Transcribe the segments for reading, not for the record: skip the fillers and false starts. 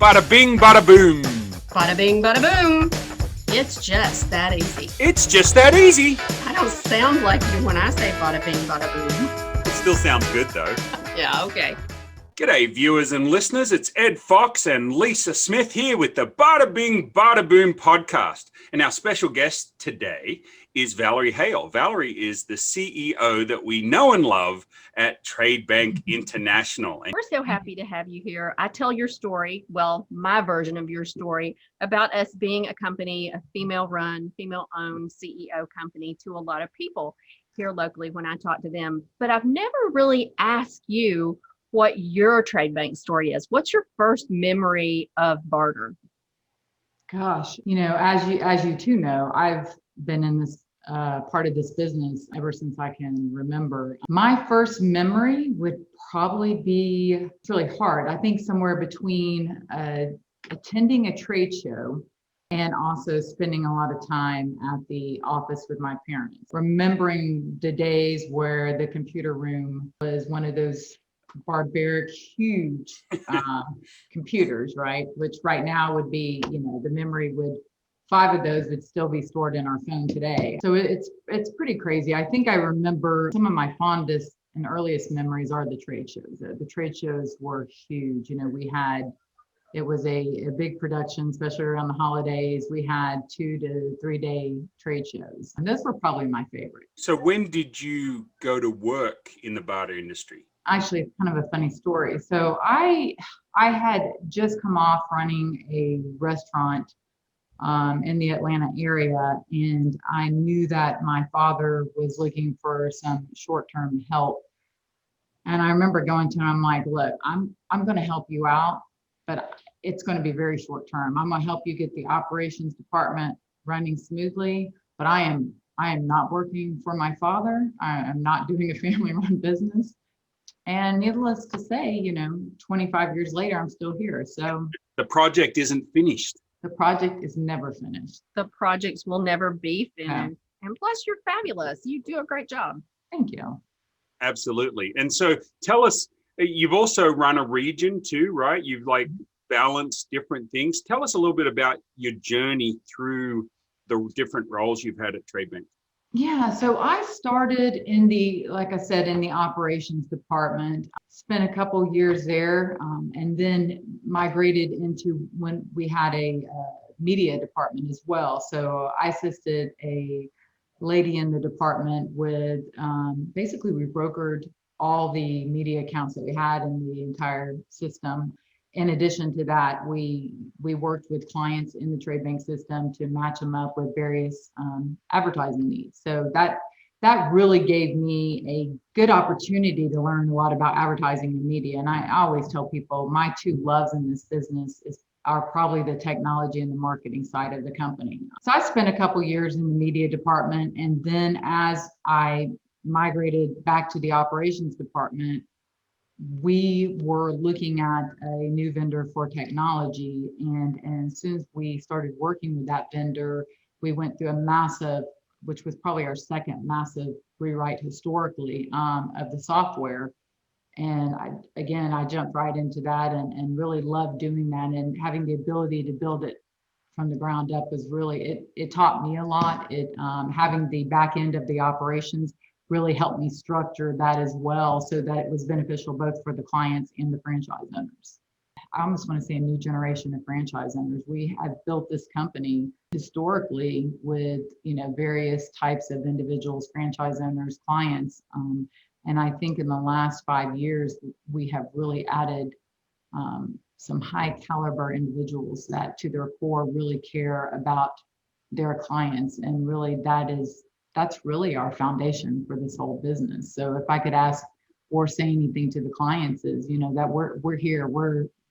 Bada bing, bada boom. Bada bing, bada boom. It's just that easy. It's just that easy. I don't sound like you when I say bada bing, bada boom. It still sounds good though. Yeah, okay. G'day viewers and listeners, it's Ed Fox and Lisa Smith here with the Bada Bing Bada Boom podcast. And our special guest today is Valerie Hale. Valerie is the CEO that we know and love at Tradebank International. We're so happy to have you here. I tell your story, well, my version of your story about us being a company, a female-run, female-owned CEO company to a lot of people here locally when I talk to them. But I've never really asked you what your Tradebank story is. What's your first memory of Barter? Gosh, as you two know, I've been in this part of this business ever since I can remember. My first memory would probably be, it's really hard, I think somewhere between attending a trade show and also spending a lot of time at the office with my parents. Remembering the days where the computer room was one of those barbaric, huge computers, right? Which right now would be, the memory would, 5 of those would still be stored in our phone today. So it's pretty crazy. I think I remember some of my fondest and earliest memories are the trade shows. The trade shows were huge. It was a big production, especially around the holidays. We had 2 to 3 day trade shows, and those were probably my favorite. So when did you go to work in the barter industry? Actually, kind of a funny story. So I had just come off running a restaurant in the Atlanta area, and I knew that my father was looking for some short-term help. And I remember going to him, I'm like, look, I'm going to help you out, but it's going to be very short-term. I'm going to help you get the operations department running smoothly, but I am not working for my father. I am not doing a family-run business. And needless to say, 25 years later, I'm still here. So the project isn't finished. The project is never finished. The projects will never be finished. Yeah. And plus, you're fabulous. You do a great job. Thank you. Absolutely. And so tell us, you've also run a region too, right? You've balanced different things. Tell us a little bit about your journey through the different roles you've had at Tradebank. Yeah, so I started in the operations department, spent a couple years there, and then migrated into when we had a media department as well. So I assisted a lady in the department with, basically we brokered all the media accounts that we had in the entire system. In addition to that, we worked with clients in the Tradebank system to match them up with various advertising needs. So that really gave me a good opportunity to learn a lot about advertising and media. And I always tell people my 2 loves in this business are probably the technology and the marketing side of the company. So I spent a couple years in the media department, and then as I migrated back to the operations department, we were looking at a new vendor for technology. And as soon as we started working with that vendor, we went through a massive, which was probably our second massive rewrite historically of the software. And I jumped right into that and really loved doing that, and having the ability to build it from the ground up was really, it taught me a lot. Having the back end of the operations really helped me structure that as well, so that it was beneficial both for the clients and the franchise owners. I almost want to say a new generation of franchise owners. We have built this company historically with, various types of individuals, franchise owners, clients. And I think in the last 5 years, we have really added some high caliber individuals that to their core really care about their clients. And really that's really our foundation for this whole business. So if I could ask or say anything to the clients is, that we're here,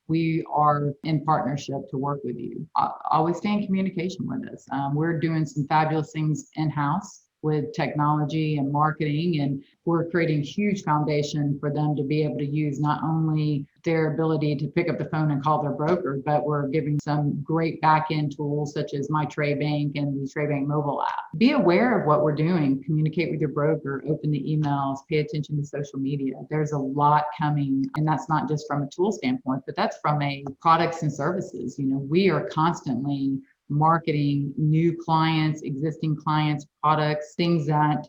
we are in partnership to work with you. Always stay in communication with us. We're doing some fabulous things in-house with technology and marketing, and we're creating a huge foundation for them to be able to use not only their ability to pick up the phone and call their broker, but we're giving some great back-end tools such as My Tradebank and the Tradebank mobile app. Be aware of what we're doing, communicate with your broker, open the emails, pay attention to social media. There's a lot coming, and that's not just from a tool standpoint, but that's from a products and services. We are constantly marketing new clients, existing clients, products, things that,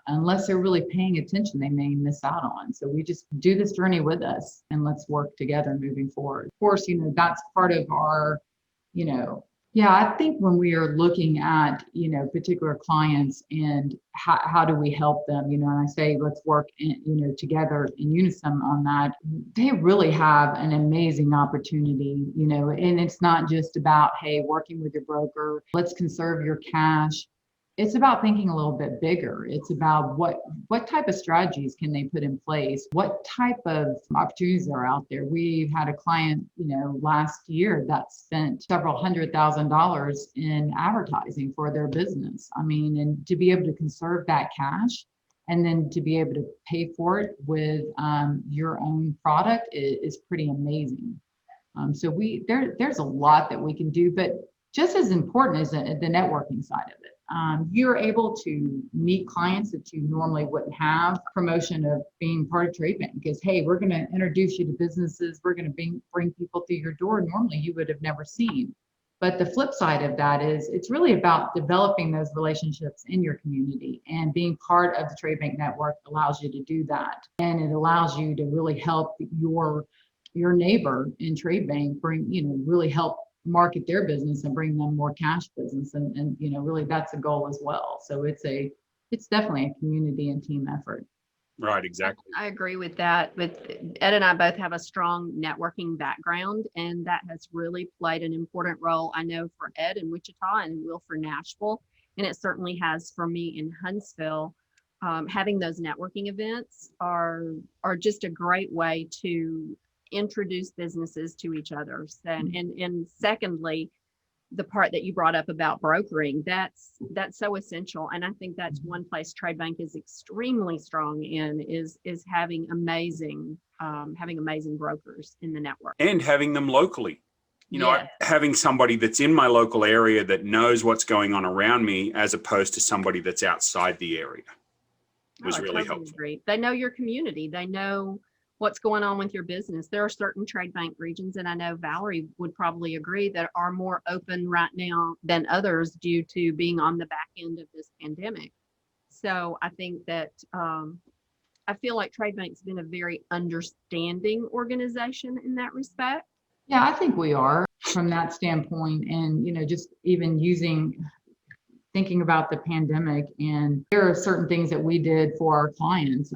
unless they're really paying attention, they may miss out on. So we just do this journey with us and let's work together moving forward. Of course, that's part of our, I think when we are looking at, particular clients and how do we help them, and I say, let's work together in unison on that. They really have an amazing opportunity, and it's not just about, hey, working with your broker, let's conserve your cash. It's about thinking a little bit bigger. It's about what type of strategies can they put in place? What type of opportunities are out there? We've had a client, last year that spent several $100,000 in advertising for their business. And to be able to conserve that cash and then to be able to pay for it with your own product is pretty amazing. So there's a lot that we can do, but just as important is the networking side of it. You're able to meet clients that you normally wouldn't have. Promotion of being part of Tradebank is, hey, we're going to introduce you to businesses. We're going to bring people through your door normally you would have never seen. But the flip side of that is it's really about developing those relationships in your community, and being part of the Tradebank network allows you to do that. And it allows you to really help your neighbor in Tradebank really help market their business and bring them more cash business. And really that's a goal as well. So it's definitely a community and team effort. Right, exactly. I agree with that. But Ed and I both have a strong networking background, and that has really played an important role, I know, for Ed in Wichita and Will for Nashville. And it certainly has for me in Huntsville. Having those networking events are just a great way to introduce businesses to each other. And secondly, the part that you brought up about brokering, that's so essential. And I think that's one place Tradebank is extremely strong in is having amazing brokers in the network. And having them locally. Yes. Having somebody that's in my local area that knows what's going on around me as opposed to somebody that's outside the area was really helpful. Agree. They know your community. They know what's going on with your business. There are certain Tradebank regions, and I know Valerie would probably agree, that are more open right now than others due to being on the back end of this pandemic. So I think that I feel like Tradebank's been a very understanding organization in that respect. Yeah, I think we are from that standpoint. And, just even thinking about the pandemic, and there are certain things that we did for our clients,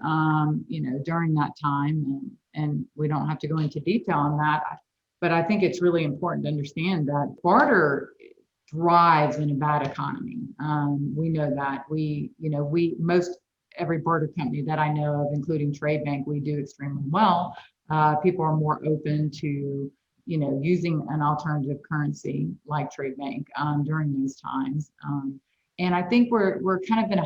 during that time, and we don't have to go into detail on that, but I think it's really important to understand that barter thrives in a bad economy. We know that most every barter company that I know of, including Tradebank, we do extremely well. People are more open to using an alternative currency like Tradebank during those times. And I think we're kind of in a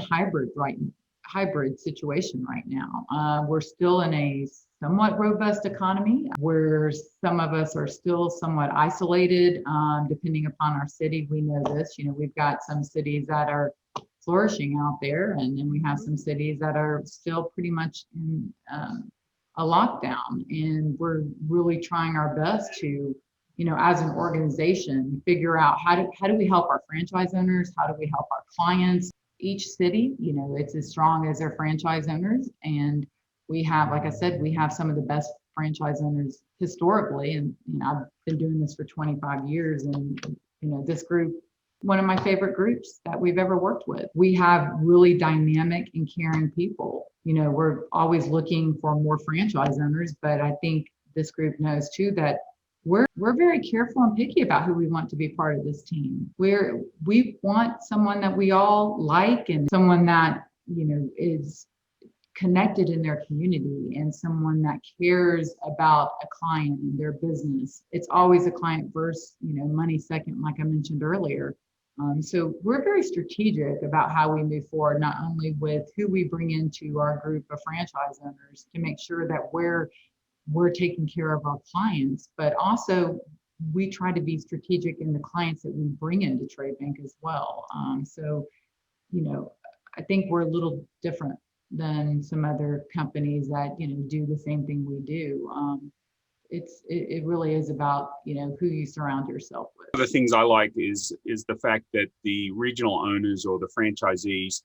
hybrid situation right now. We're still in a somewhat robust economy where some of us are still somewhat isolated, depending upon our city. We know this, we've got some cities that are flourishing out there, and then we have some cities that are still pretty much in a lockdown. And we're really trying our best to, as an organization, figure out how do we help our franchise owners? How do we help our clients? Each city, it's as strong as their franchise owners. And we have, like I said, we have some of the best franchise owners historically. And, I've been doing this for 25 years. And, this group, one of my favorite groups that we've ever worked with. We have really dynamic and caring people. We're always looking for more franchise owners, but I think this group knows too that we're very careful and picky about who we want to be part of this team. We want someone that we all like, and someone that, is connected in their community, and someone that cares about a client and their business. It's always a client first, money second, like I mentioned earlier. So we're very strategic about how we move forward, not only with who we bring into our group of franchise owners to make sure that we're taking care of our clients, but also we try to be strategic in the clients that we bring into Tradebank as well. So, I think we're a little different than some other companies that, do the same thing we do. It really is about, who you surround yourself with. One of the things I like is the fact that the regional owners or the franchisees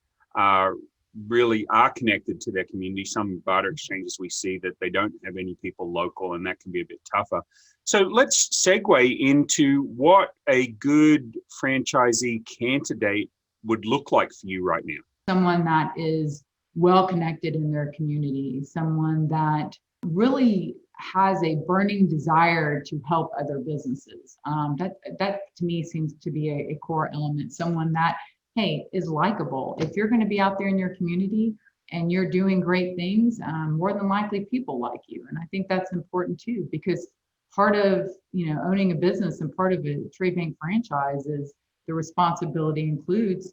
really are connected to their community. Some barter exchanges we see that they don't have any people local, and that can be a bit tougher. So let's segue into what a good franchisee candidate would look like for you right now. Someone that is well connected in their community, someone that really has a burning desire to help other businesses. That to me seems to be a core element. Someone that, hey, is likable. If you're going to be out there in your community and you're doing great things, more than likely people like you. And I think that's important too, because part of owning a business and part of a Tradebank franchise is the responsibility includes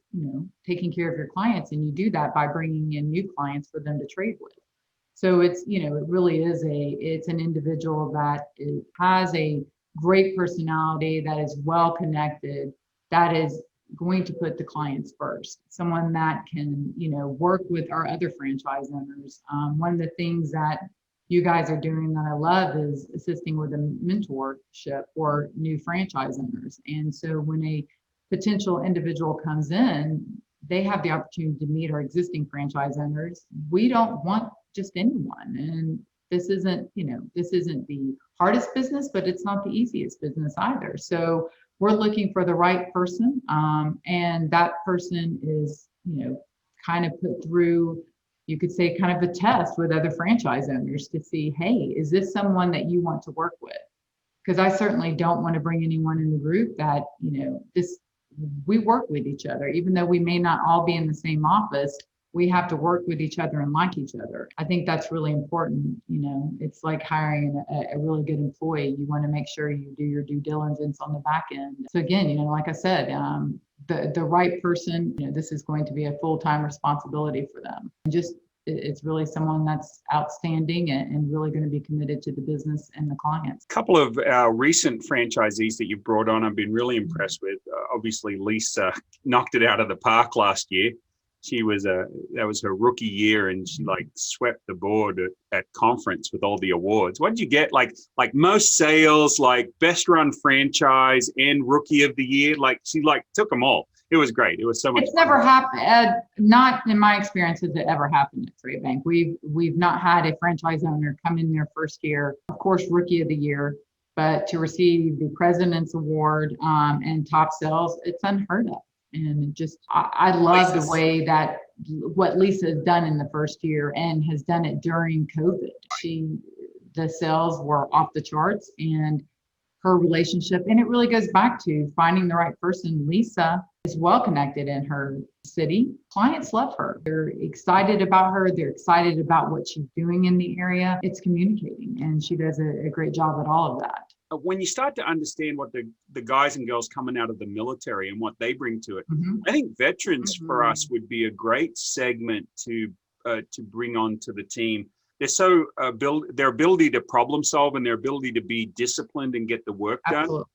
taking care of your clients, and you do that by bringing in new clients for them to trade with. So it's it really is it's an individual that has a great personality, that is well connected, that is going to put the clients first. Someone that can work with our other franchise owners. One of the things that you guys are doing that I love is assisting with a mentorship for new franchise owners. And so when a potential individual comes in, they have the opportunity to meet our existing franchise owners. We don't want just anyone. And this isn't the hardest business, but it's not the easiest business either. So we're looking for the right person. And that person is, kind of put through, you could say, kind of a test with other franchise owners to see, hey, is this someone that you want to work with? Because I certainly don't want to bring anyone in the group that, we work with each other, even though we may not all be in the same office. We have to work with each other and like each other. I think that's really important. It's like hiring a really good employee. You want to make sure you do your due diligence on the back end. So again, like I said, the right person, this is going to be a full-time responsibility for them. And it's really someone that's outstanding and really going to be committed to the business and the clients. A couple of our recent franchisees that you've brought on, I've been really impressed with. Obviously, Lisa knocked it out of the park last year. That was her rookie year, and she swept the board at conference with all the awards. What did you get? Like most sales, like best run franchise and rookie of the year. She took them all. It was great. It was so much. It's never happened. Not in my experience has it ever happened at Tradebank. We've not had a franchise owner come in their first year, of course, rookie of the year, but to receive the President's Award and top sales, it's unheard of. And I love the way that what Lisa has done in the first year and has done it during COVID. The sales were off the charts, and her relationship, and it really goes back to finding the right person. Lisa is well connected in her city. Clients love her. They're excited about her. They're excited about what she's doing in the area. It's communicating, and she does a great job at all of that. When you start to understand what the guys and girls coming out of the military and what they bring to it, I think veterans for us would be a great segment to bring onto the team. They're so their ability to problem solve and their ability to be disciplined and get the work done. Absolutely.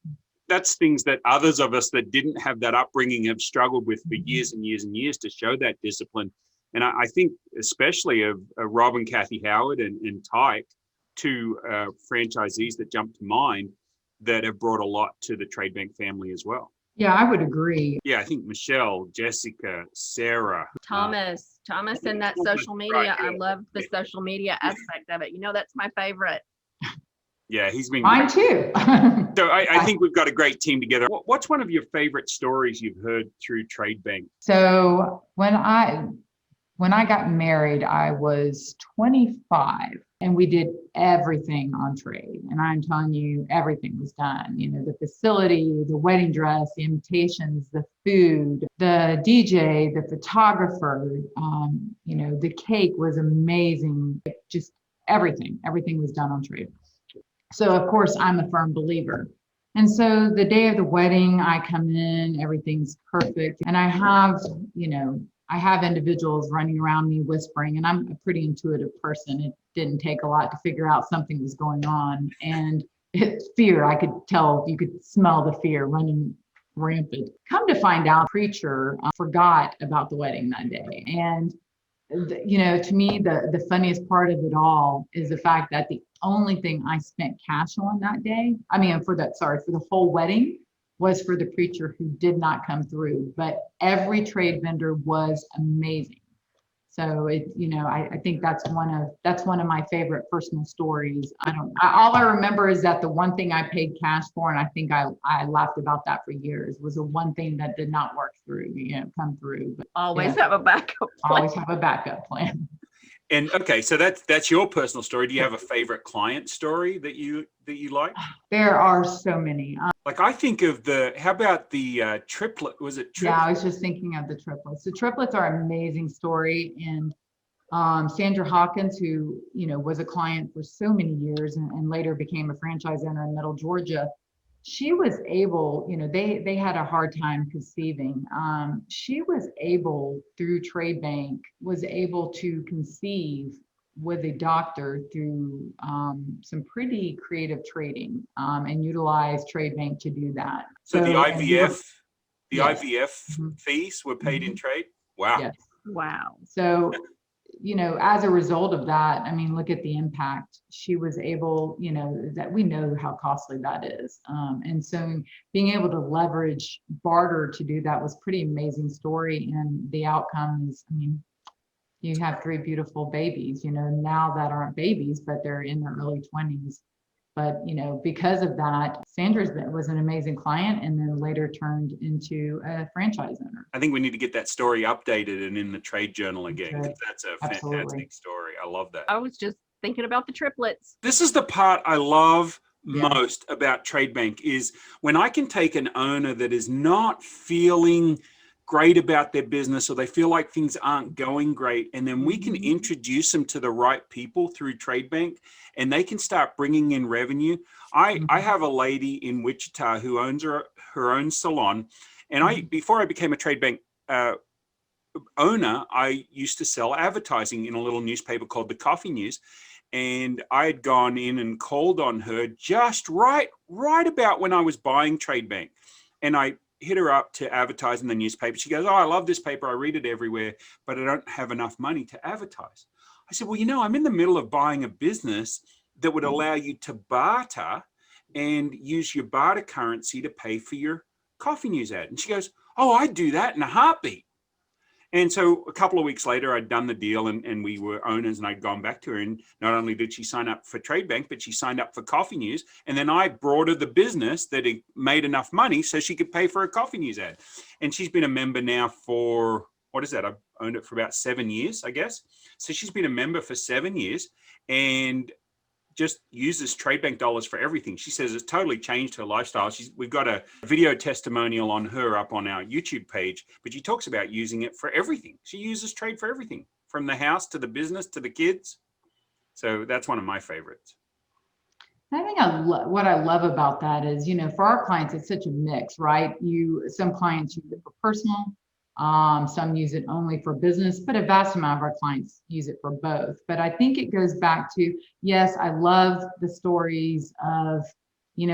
That's things that others of us that didn't have that upbringing have struggled with for years and years and years, to show that discipline. And I think especially of Rob and Kathy Howard and Tyke, two franchisees that jump to mind that have brought a lot to the Tradebank family as well. Yeah, I would agree. Yeah, I think Michelle, Jessica, Sarah. Thomas and that social media. Right, yeah. I love the social media aspect of it. That's my favorite. Yeah, he's been Mine too. So I think we've got a great team together. What's one of your favorite stories you've heard through Tradebank? So when I got married, I was 25, and we did everything on trade. And I'm telling you, everything was done. The facility, the wedding dress, the invitations, the food, the DJ, the photographer, the cake was amazing. Just everything was done on trade. So of course, I'm a firm believer And so the day of the wedding, I come in, everything's perfect. And I have individuals running around me whispering, and I'm a pretty intuitive person. It didn't take a lot to figure out something was going on. And it's fear. I could tell, you could smell the fear running rampant. Come to find out, preacher forgot about the wedding that day. And to me, the funniest part of it all is the fact that the only thing I spent cash on that day, for the whole wedding, was for the preacher who did not come through. But every trade vendor was amazing. So I think that's one of my favorite personal stories. All I remember is that the one thing I paid cash for, and I think I laughed about that for years, was the one thing that did not work through, come through. But Always have a backup plan. Always have a backup plan. And okay, so that's your personal story. Do you have a favorite client story that you like? There are so many. Like I think of how about the triplet? Was it triplet? Yeah, I was just thinking of the triplets. The triplets are an amazing story. And Sandra Hawkins, who, was a client for so many years and later became a franchise owner in Middle Georgia, she was able, they had a hard time conceiving. She was able, through Tradebank, was able to conceive with a doctor through some pretty creative trading and utilize Tradebank to do that. So the IVF, yes. IVF fees were paid in trade? Wow. Yes. Wow. So, as a result of that, look at the impact. She was able, that we know how costly that is. And so being able to leverage Barter to do that was pretty amazing story. And the outcome is, you have 3 beautiful babies, now that aren't babies, but they're in their early 20s. But, because of that, Sandra was an amazing client and then later turned into a franchise owner. I think we need to get that story updated and in the trade journal again, because that's a Absolutely. fantastic story. I love that. I was just thinking about the triplets. This is the part I love most about Tradebank is when I can take an owner that is not feeling great about their business or they feel like things aren't going great, and then we can introduce them to the right people through Tradebank and they can start bringing in revenue. I have a lady in Wichita who owns her own salon, and before I became a Tradebank owner, I used to sell advertising in a little newspaper called the Coffee News, and I had gone in and called on her just right about when I was buying Tradebank, and I hit her up to advertise in the newspaper. She goes, "Oh, I love this paper. I read it everywhere, but I don't have enough money to advertise." I said, "Well, I'm in the middle of buying a business that would allow you to barter and use your barter currency to pay for your Coffee News ad." And she goes, "Oh, I'd do that in a heartbeat." And so a couple of weeks later, I'd done the deal and we were owners, and I'd gone back to her. And not only did she sign up for Tradebank, but she signed up for Coffee News. And then I brought her the business that had made enough money so she could pay for a Coffee News ad. And she's been a member now for, what is that? I've owned it for about 7 years, I guess. So she's been a member for 7 years and just uses Tradebank dollars for everything. She says it's totally changed her lifestyle. We've got a video testimonial on her up on our YouTube page, but she talks about using it for everything. She uses trade for everything, from the house to the business to the kids. So that's one of my favorites. I think what I love about that is, for our clients, it's such a mix, right? Some clients use it for personal, some use it only for business, but a vast amount of our clients use it for both. But I think it goes back to, yes, I love the stories of,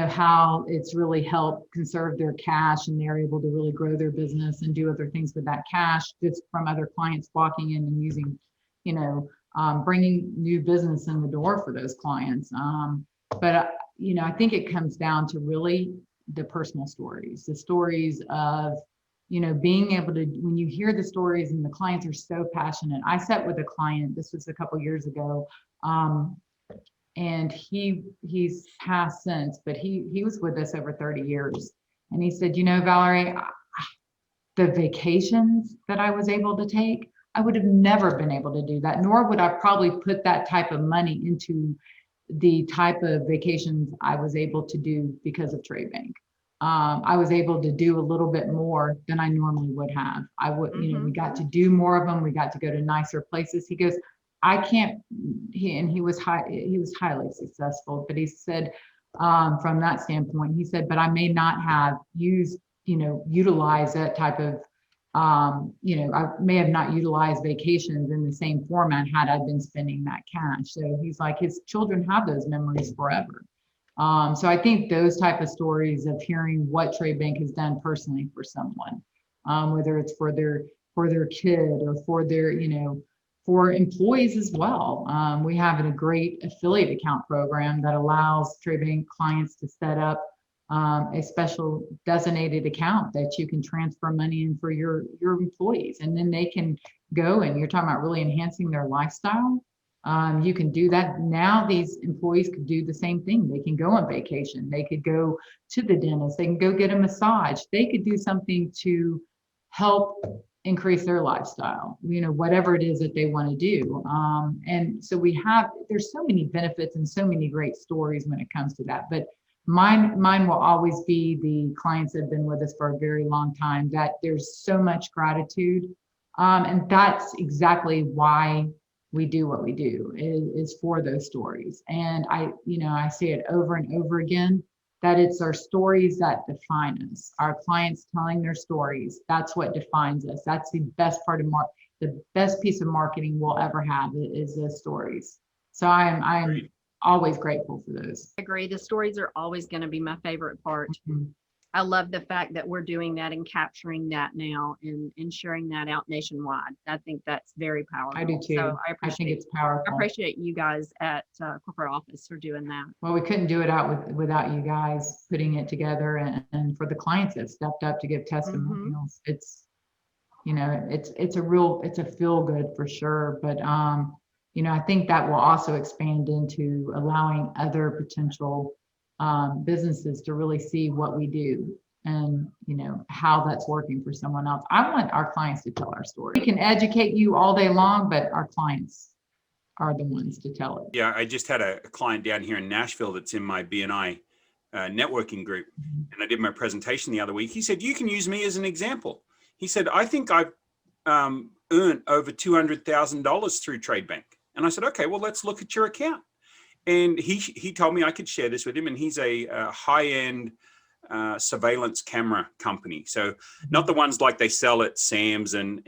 how it's really helped conserve their cash and they're able to really grow their business and do other things with that cash just from other clients walking in and using, bringing new business in the door for those clients. But I think it comes down to really the personal stories, the stories of, being able to, when you hear the stories and the clients are so passionate. I sat with a client, this was a couple of years ago, and he's passed since, but he was with us over 30 years. And he said, Valerie, the vacations that I was able to take, I would have never been able to do that, nor would I probably put that type of money into the type of vacations I was able to do because of Tradebank. I was able to do a little bit more than I normally would have. We got to do more of them. We got to go to nicer places. He goes, I can't, he was highly successful, but he said, from that standpoint. He said, but I may not have utilized that type of, I may have not utilized vacations in the same format had I been spending that cash. So he's like, his children have those memories forever. So I think those type of stories of hearing what Trade Bank has done personally for someone, whether it's for their kid or for their, for employees as well. We have a great affiliate account program that allows Trade Bank clients to set up a special designated account that you can transfer money in for your employees, and then they can go, and you're talking about really enhancing their lifestyle. You can do that. Now these employees could do the same thing. They can go on vacation. They could go to the dentist. They can go get a massage. They could do something to help increase their lifestyle, whatever it is that they want to do. And so there's so many benefits and so many great stories when it comes to that. But mine will always be the clients that have been with us for a very long time, that there's so much gratitude. And that's exactly why we do what we do, is for those stories. And I say it over and over again, that it's our stories that define us. Our clients telling their stories, that's what defines us. That's the best part of the best piece of marketing we'll ever have is the stories. So I'm always grateful for those. I agree. The stories are always going to be my favorite part. Mm-hmm. I love the fact that we're doing that and capturing that now and sharing that out nationwide. I think that's very powerful. I do too. So I think it's powerful. I appreciate you guys at corporate office for doing that. Well, we couldn't do it without you guys putting it together, and for the clients that stepped up to give testimonials. Mm-hmm. It's a feel good for sure. But I think that will also expand into allowing other potential businesses to really see what we do and how that's working for someone else. I want our clients to tell our story. We can educate you all day long, but our clients are the ones to tell it. Yeah, I just had a client down here in Nashville that's in my BNI networking group, and I did my presentation the other week. He said, you can use me as an example. He said, I think I've earned over $200,000 through Trade Bank. And I said, okay, well, let's look at your account. And he told me I could share this with him, and he's a high-end surveillance camera company. So not the ones like they sell at Sam's and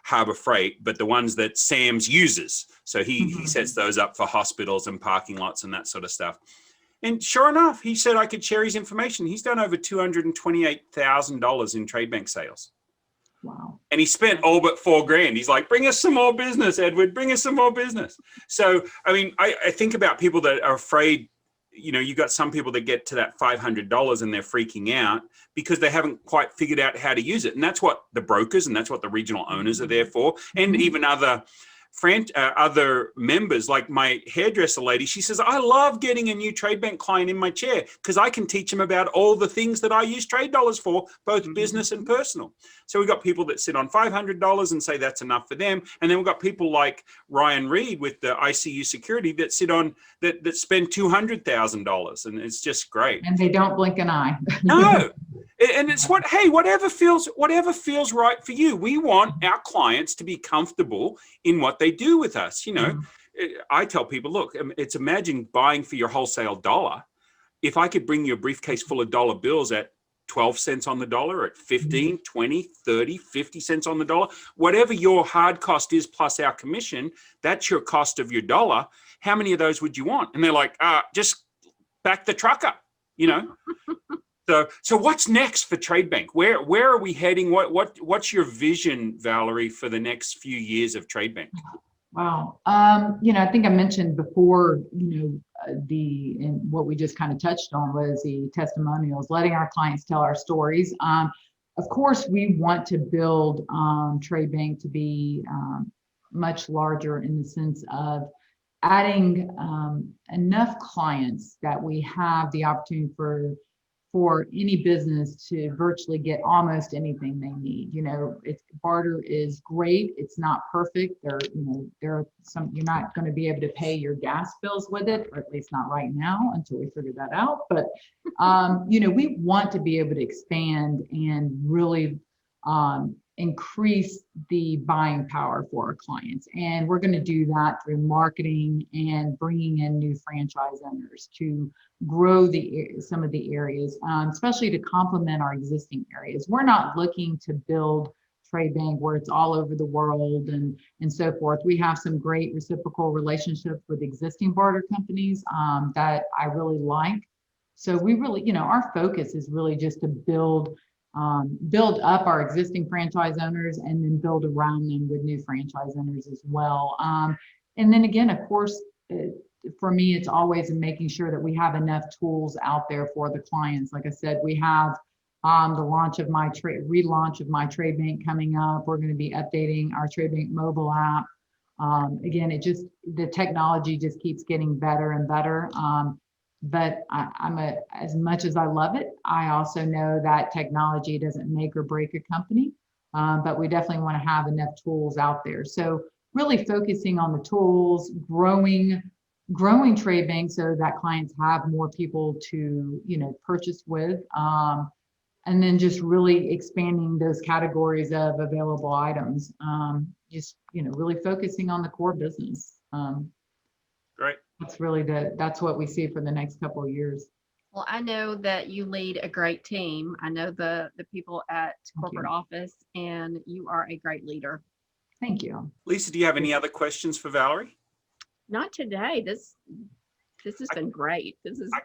Harbor Freight, but the ones that Sam's uses. So he sets those up for hospitals and parking lots and that sort of stuff. And sure enough, he said I could share his information. He's done over $228,000 in Trade Bank sales. Wow. And he spent all but $4,000. He's like, bring us some more business, Edward, bring us some more business. So, I mean, I think about people that are afraid, you got some people that get to that $500 and they're freaking out because they haven't quite figured out how to use it. And that's what the brokers and that's what the regional owners are there for. And even other members, like my hairdresser lady, she says, I love getting a new Trade Bank client in my chair because I can teach them about all the things that I use trade dollars for, both business and personal. So we've got people that sit on $500 and say that's enough for them. And then we've got people like Ryan Reed with the ICU security that sit on that spend $200,000. And it's just great. And they don't blink an eye. No. And it's whatever feels right for you. We want our clients to be comfortable in what they do with us. I tell people, look, it's imagine buying for your wholesale dollar. If I could bring you a briefcase full of dollar bills at 12 cents on the dollar, at 15, 20, 30, 50 cents on the dollar, whatever your hard cost is plus our commission, that's your cost of your dollar. How many of those would you want? And they're like, just back the truck up, So what's next for Trade Bank? Where are we heading? What's your vision, Valerie, for the next few years of Trade Bank? Wow. I think I mentioned before, what we just kind of touched on was the testimonials, letting our clients tell our stories. Of course, we want to build Trade Bank to be much larger in the sense of adding enough clients that we have the opportunity for any business to virtually get almost anything they need. Barter is great. It's not perfect. There are some, you're not going to be able to pay your gas bills with it, or at least not right now until we figure that out. But, we want to be able to expand and really increase the buying power for our clients. And we're going to do that through marketing and bringing in new franchise owners to grow some of the areas, especially to complement our existing areas. We're not looking to build Tradebank where it's all over the world and so forth. We have some great reciprocal relationships with existing barter companies that I really like. So we really, our focus is really just to build up our existing franchise owners and then build around them with new franchise owners as well. And then again, of course, for me, it's always making sure that we have enough tools out there for the clients. Like I said, we have the relaunch of my Tradebank coming up. We're going to be updating our Tradebank mobile app. Again, the technology just keeps getting better and better. But as much as I love it, I also know that technology doesn't make or break a company, but we definitely want to have enough tools out there. So really focusing on the tools, growing Tradebank so that clients have more people to, purchase with, and then just really expanding those categories of available items. Really focusing on the core business. Great. That's what we see for the next couple of years. Well, I know that you lead a great team. I know the people at corporate office, and you are a great leader. Thank you. Lisa, do you have any other questions for Valerie? Not today. This has been great.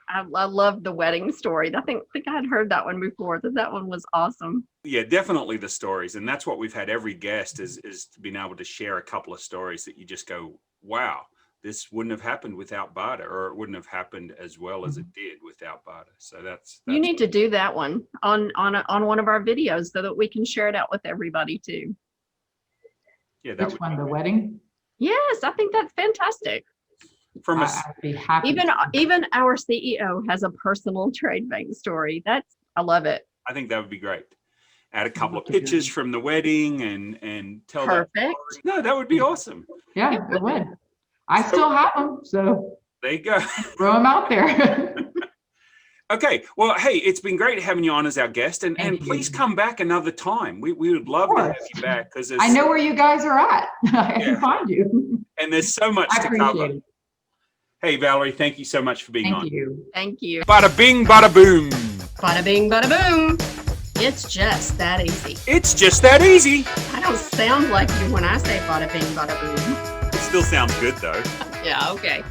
I love the wedding story. I think I had heard that one before. That one was awesome. Yeah, definitely the stories. And that's what we've had every guest is being able to share a couple of stories that you just go, wow, this wouldn't have happened without Barter, or it wouldn't have happened as well as it did without Barter. So that's you need to do that one on one of our videos so that we can share it out with everybody too. Yeah, Which one, the wedding? Yes, I think that's fantastic. I'd be happy. Even our CEO has a personal Tradebank story. I love it. I think that would be great. Add a couple of pictures from the wedding and tell Perfect. that story. No, that would be awesome. Yeah, it would. I still have them, so there you go. Throw them out there. Okay. Well, hey, it's been great having you on as our guest, and please come back another time. We would love to have you back because I know where you guys are at. I can find you. And there's so much to cover. It. Hey, Valerie, thank you so much for being on. Thank you. Bada bing, bada boom. Bada bing, bada boom. It's just that easy. It's just that easy. I don't sound like you when I say bada bing, bada boom. It still sounds good though. Yeah, okay.